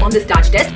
perform this starch test.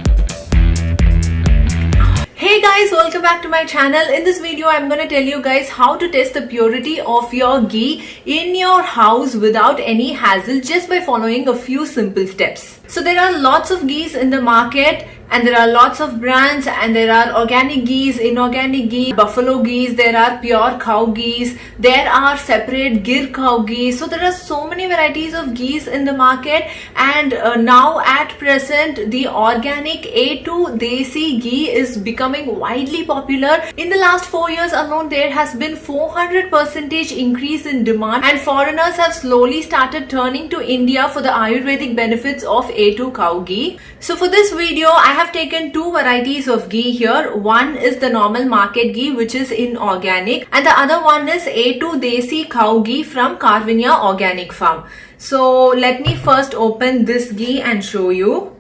Hey guys, welcome back to my channel. In this video, I'm going to tell you guys how to test the purity of your ghee in your house without any hassle, just by following a few simple steps. So there are lots of ghees in the market, and there are lots of brands, and there are organic ghees, inorganic ghee, buffalo ghees, there are pure cow ghees, there are separate Gir cow ghees. So there are so many varieties of ghees in the market, and now at present the organic A2 Desi ghee is becoming widely popular. In the last 4 years alone, there has been 400% increase in demand, and foreigners have slowly started turning to India for the Ayurvedic benefits of A2 cow ghee. So for this video, I have taken two varieties of ghee here. One is the normal market ghee, which is inorganic, and the other one is A2 Desi cow ghee from Carvinia Organic Farm. So let me first open this ghee and show you.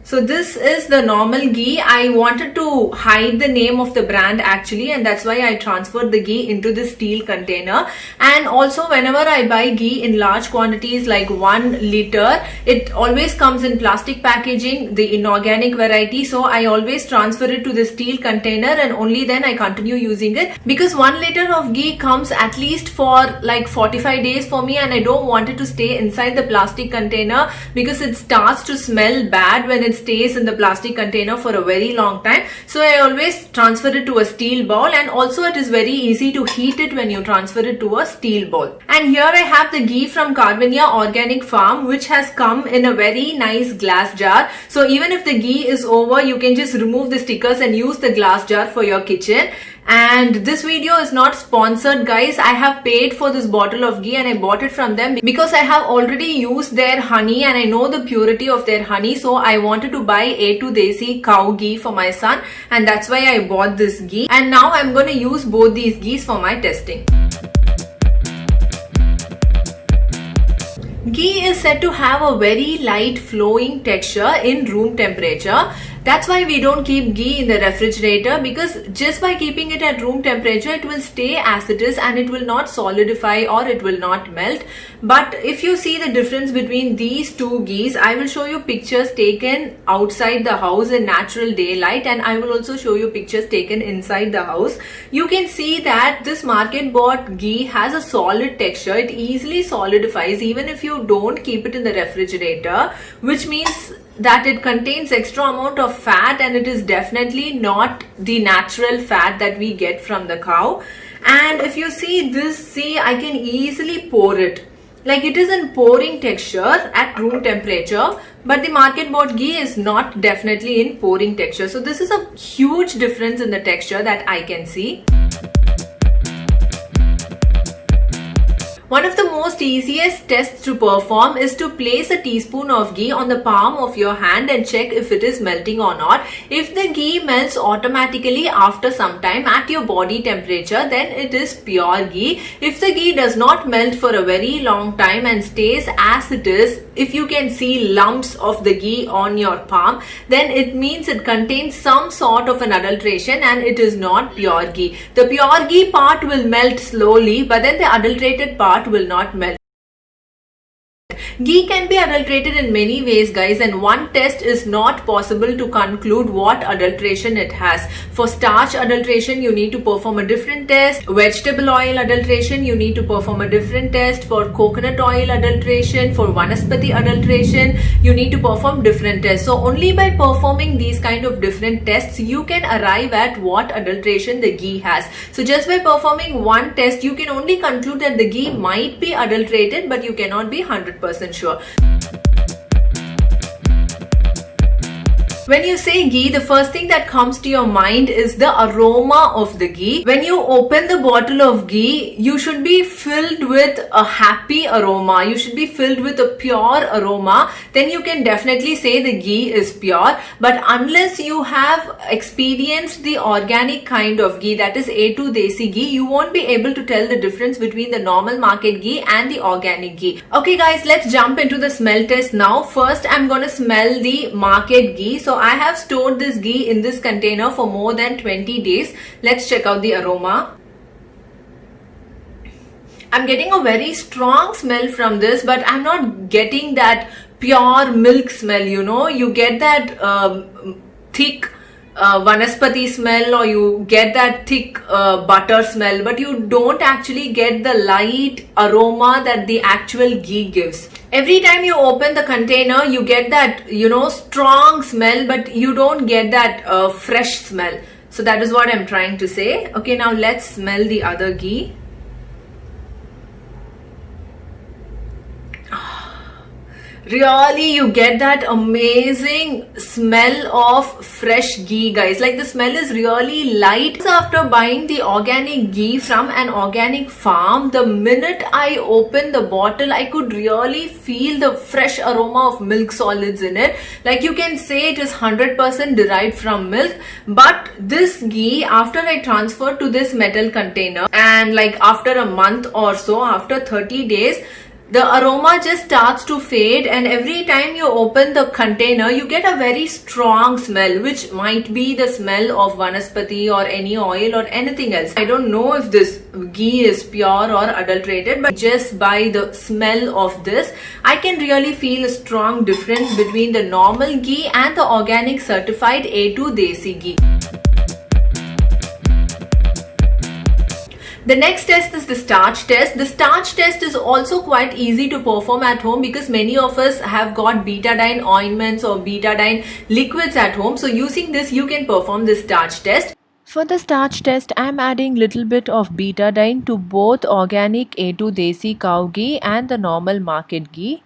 So this is the normal ghee. I wanted to hide the name of the brand actually, and that's why I transferred the ghee into this steel container. And also, whenever I buy ghee in large quantities like 1 liter, it always comes in plastic packaging, the inorganic variety. So I always transfer it to the steel container, and only then I continue using it, because 1 liter of ghee comes at least for like 45 days for me, and I don't want it to stay inside the plastic container because it starts to smell bad when it stays in the plastic container for a very long time. So I always transfer it to a steel bowl, and also it is very easy to heat it when you transfer it to a steel bowl. And here I have the ghee from Carvinia Organic Farm, which has come in a very nice glass jar. So even if the ghee is over, you can just remove the stickers and use the glass jar for your kitchen. And this video is not sponsored, guys. I have paid for this bottle of ghee, and I bought it from them because I have already used their honey and I know the purity of their honey. So I wanted to buy A2 Desi cow ghee for my son, and that's why I bought this ghee. And now I'm going to use both these ghees for my testing. Ghee is said to have a very light flowing texture in room temperature. That's why we don't keep ghee in the refrigerator, because just by keeping it at room temperature, it will stay as it is and it will not solidify or it will not melt. But if you see the difference between these two ghees, I will show you pictures taken outside the house in natural daylight, and I will also show you pictures taken inside the house. You can see that this market bought ghee has a solid texture. It easily solidifies even if you don't keep it in the refrigerator, which means that it contains extra amount of fat, and it is definitely not the natural fat that we get from the cow. And if you see this, see, I can easily pour it. Like, it is in pouring texture at room temperature, but the market bought ghee is not definitely in pouring texture. So this is a huge difference in the texture that I can see. One of the most easiest tests to perform is to place a teaspoon of ghee on the palm of your hand and check if it is melting or not. If the ghee melts automatically after some time at your body temperature, then it is pure ghee. If the ghee does not melt for a very long time and stays as it is, if you can see lumps of the ghee on your palm, then it means it contains some sort of an adulteration and it is not pure ghee. The pure ghee part will melt slowly, but then the adulterated part will not melt. Ghee can be adulterated in many ways, guys, and one test is not possible to conclude what adulteration it has. For starch adulteration, you need to perform a different test. Vegetable oil adulteration, you need to perform a different test. For coconut oil adulteration, for vanaspati adulteration, you need to perform different tests. So only by performing these kind of different tests, you can arrive at what adulteration the ghee has. So just by performing one test, you can only conclude that the ghee might be adulterated, but you cannot be 100% sure. When you say ghee, the first thing that comes to your mind is the aroma of the ghee. When you open the bottle of ghee, you should be filled with a happy aroma. You should be filled with a pure aroma. Then you can definitely say the ghee is pure. But unless you have experienced the organic kind of ghee, that is A2 Desi ghee, you won't be able to tell the difference between the normal market ghee and the organic ghee. Okay guys, let's jump into the smell test now. First, I'm going to smell the market ghee. So I have stored this ghee in this container for more than 20 days. Let's check out the aroma. I'm getting a very strong smell from this, but I'm not getting that pure milk smell, you know, you get that thick vanaspati smell, or you get that thick butter smell, but you don't actually get the light aroma that the actual ghee gives. Every time you open the container, you get that, you know, strong smell, but you don't get that fresh smell. So that is what I'm trying to say. Okay, now let's smell the other ghee. Really, you get that amazing smell of fresh ghee, guys. Like, the smell is really light. After buying the organic ghee from an organic farm, the minute I opened the bottle, I could really feel the fresh aroma of milk solids in it. Like, you can say it is 100% derived from milk. But this ghee, after I transferred to this metal container, and like after a month or so, after 30 days, the aroma just starts to fade, and every time you open the container, you get a very strong smell, which might be the smell of vanaspati or any oil or anything else. I don't know if this ghee is pure or adulterated, but just by the smell of this, I can really feel a strong difference between the normal ghee and the organic certified A2 Desi ghee. The next test is the starch test. The starch test is also quite easy to perform at home because many of us have got betadine ointments or betadine liquids at home. So using this, you can perform the starch test. For the starch test, I am adding little bit of betadine to both organic A2 Desi cow ghee and the normal market ghee.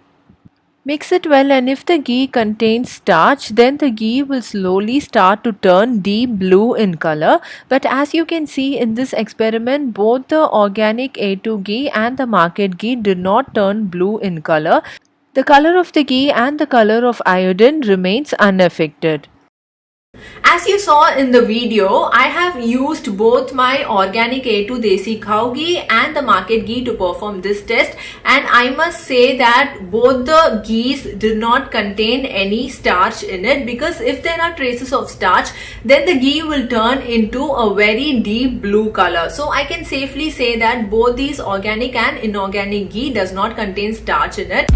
Mix it well, and if the ghee contains starch, then the ghee will slowly start to turn deep blue in color. But as you can see in this experiment, both the organic A2 ghee and the market ghee did not turn blue in color. The color of the ghee and the color of iodine remains unaffected. As you saw in the video, I have used both my organic A2 Desi cow ghee and the market ghee to perform this test, and I must say that both the ghees did not contain any starch in it, because if there are traces of starch, then the ghee will turn into a very deep blue color. So I can safely say that both these organic and inorganic ghee does not contain starch in it.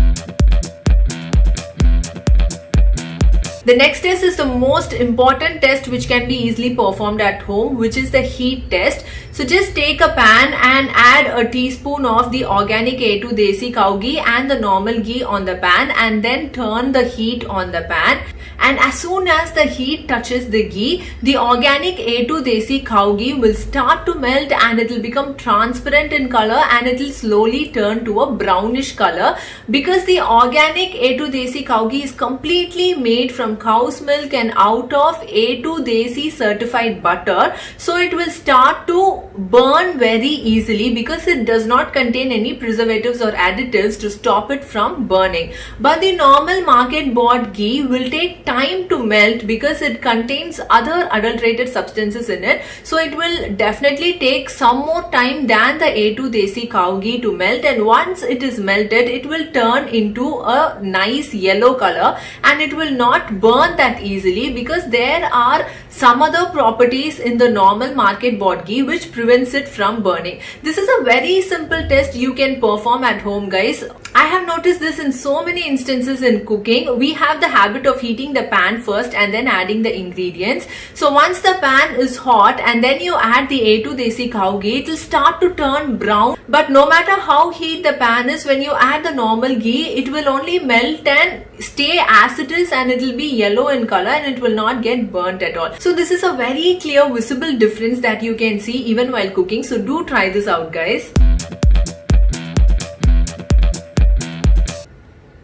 The next test is the most important test which can be easily performed at home, which is the heat test. So just take a pan and add a teaspoon of the organic A2 Desi cow ghee and the normal ghee on the pan, and then turn the heat on the pan. And as soon as the heat touches the ghee, the organic A2 Desi cow ghee will start to melt, and it will become transparent in color, and it will slowly turn to a brownish color, because the organic A2 Desi cow ghee is completely made from cow's milk and out of A2 Desi certified butter. So it will start to burn very easily because it does not contain any preservatives or additives to stop it from burning. But the normal market bought ghee will take time to melt because it contains other adulterated substances in it. So it will definitely take some more time than the A2 Desi cow ghee to melt, and once it is melted, it will turn into a nice yellow color, and it will not burn that easily because there are some other properties in the normal market bought ghee which prevents it from burning. This is a very simple test you can perform at home, guys. I have noticed this in so many instances in cooking. We have the habit of heating the pan first and then adding the ingredients. So once the pan is hot and then you add the A2 Desi cow ghee, it will start to turn brown. But no matter how heat the pan is, when you add the normal ghee, it will only melt and stay as it is, and it will be yellow in color, and it will not get burnt at all. So this is a very clear visible difference that you can see even while cooking. So do try this out, guys.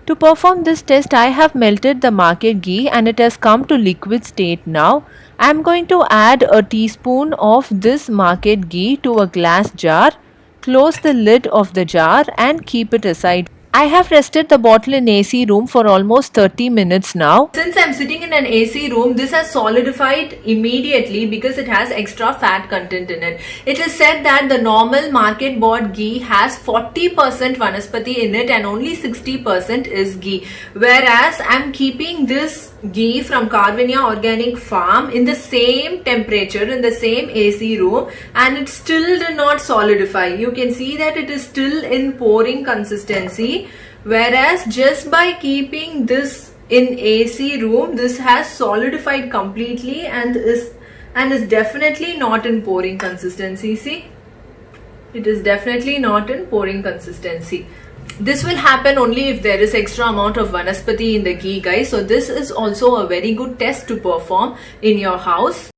To perform this test, I have melted the market ghee and it has come to liquid state now. I am going to add a teaspoon of this market ghee to a glass jar. Close the lid of the jar and keep it aside. I have rested the bottle in AC room for almost 30 minutes now. Since I'm sitting in an AC room, this has solidified immediately because it has extra fat content in it. It is said that the normal market bought ghee has 40% vanaspati in it and only 60% is ghee. Whereas I'm keeping this ghee from Carvinia Organic Farm in the same temperature, in the same AC room, and it still did not solidify. You can see that it is still in pouring consistency. whereas just by keeping this in AC room, this has solidified completely and is definitely not in pouring consistency. See, it is definitely not in pouring consistency. This will happen only if there is extra amount of vanaspati in the ghee, guys. So this is also a very good test to perform in your house.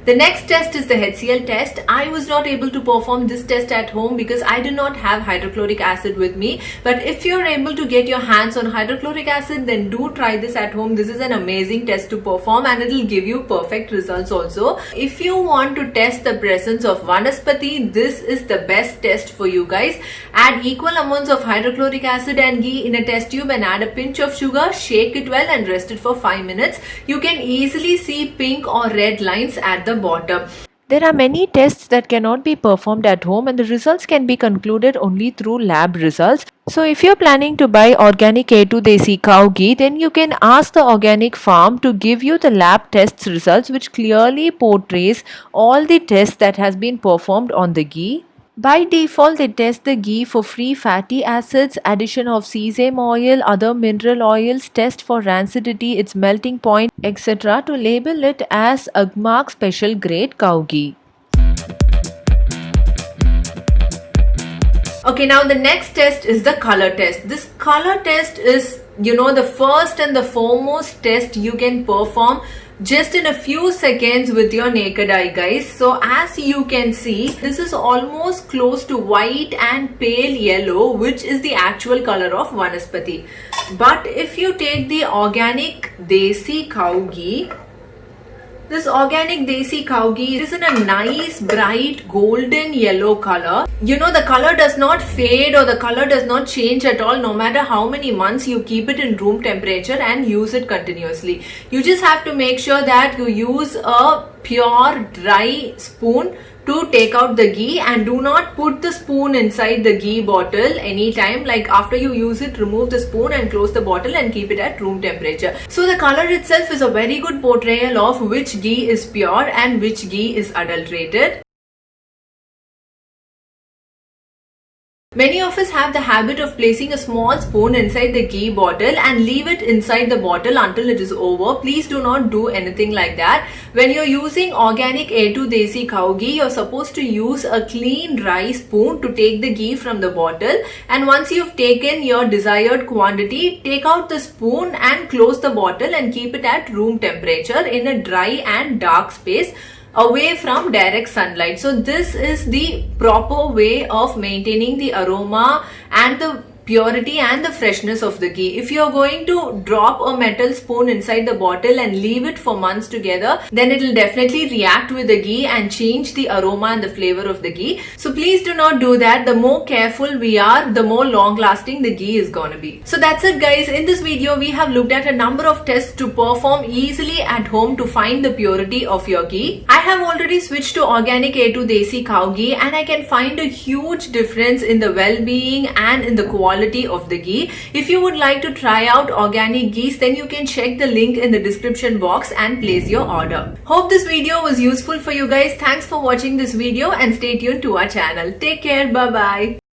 The next test is the HCl test. I was not able to perform this test at home because I do not have hydrochloric acid with me. But if you're able to get your hands on hydrochloric acid, then do try this at home. This is an amazing test to perform and it will give you perfect results also. If you want to test the presence of vanaspati, this is the best test for you guys. Add equal amounts of hydrochloric acid and ghee in a test tube and add a pinch of sugar. Shake it well and rest it for 5 minutes. You can easily see pink or red lines at the bottom. There are many tests that cannot be performed at home and the results can be concluded only through lab results. So if you're planning to buy organic A2 Desi cow ghee, then you can ask the organic farm to give you the lab tests results which clearly portrays all the tests that has been performed on the ghee. By default, they test the ghee for free fatty acids, addition of sesame oil, other mineral oils, test for rancidity, its melting point, etc. to label it as Agmark special grade cow ghee. Okay, now the next test is the color test. This color test is, the first and the foremost test you can perform just in a few seconds with your naked eye, guys. So as you can see, this is almost close to white and pale yellow, which is the actual color of vanaspati. But if you take the organic Desi cow ghee, this organic Desi cow ghee is in a nice bright golden yellow color. The color does not fade or the color does not change at all no matter how many months you keep it in room temperature and use it continuously. You just have to make sure that you use a pure dry spoon to take out the ghee and do not put the spoon inside the ghee bottle anytime. Like after you use it, remove the spoon and close the bottle and keep it at room temperature. So the color itself is a very good portrayal of which ghee is pure and which ghee is adulterated. Many of us have the habit of placing a small spoon inside the ghee bottle and leave it inside the bottle until it is over. Please do not do anything like that. When you're using organic A2 Desi cow ghee, you're supposed to use a clean dry spoon to take the ghee from the bottle. And once you've taken your desired quantity, take out the spoon and close the bottle and keep it at room temperature in a dry and dark space, away from direct sunlight. So this is the proper way of maintaining the aroma and the purity and the freshness of the ghee. If you are going to drop a metal spoon inside the bottle and leave it for months together, then it will definitely react with the ghee and change the aroma and the flavor of the ghee. So please do not do that. The more careful we are, the more long lasting the ghee is gonna be. So that's it, guys. In this video, we have looked at a number of tests to perform easily at home to find the purity of your ghee. I have already switched to organic A2 Desi cow ghee and I can find a huge difference in the well-being and in the quality of the ghee. If you would like to try out organic ghees, then you can check the link in the description box and place your order. Hope this video was useful for you guys. Thanks for watching this video and stay tuned to our channel. Take care. Bye bye.